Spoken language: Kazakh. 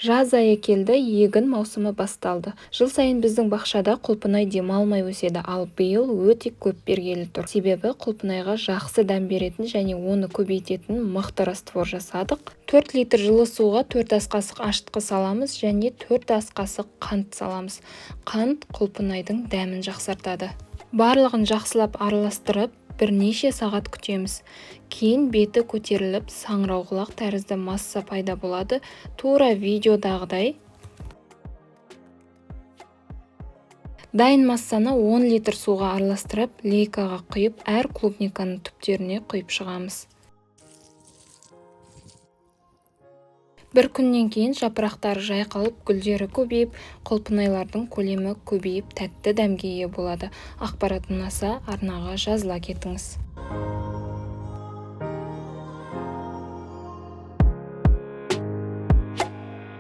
Жаз айы келді, егін маусымы басталды. Жыл сайын біздің бақшада құлпынай демалмай өседі, ал биыл өте көп бергелі тұр. Себебі құлпынайға жақсы дәм беретін және оны көбейтетін мықты раствор жасадық. 4 литр жылы суға 4 ас қасық ашытқы саламыз және 4 ас қасық қант саламыз. Қант құлпынайдың дәмін жақсартады. Барлығын жақсылап араластырып, бірнеше сағат күтеміз. Кейін беті көтеріліп, саңырауқұлақ тәрізді масса пайда болады. Тура видеодағыдай. Дайын массаны 10 литр суға араластырып, лейкаға құйып, әр клубниканың түптеріне құйып шығамыз. Бір күннен кейін жапырақтары жайқалып, гүлдері көбейіп, құлпынайлардың көлемі көбейіп, тәтті дәмге ие болады. Ақпарат ұнаса, арнаға жазыла кетіңіз.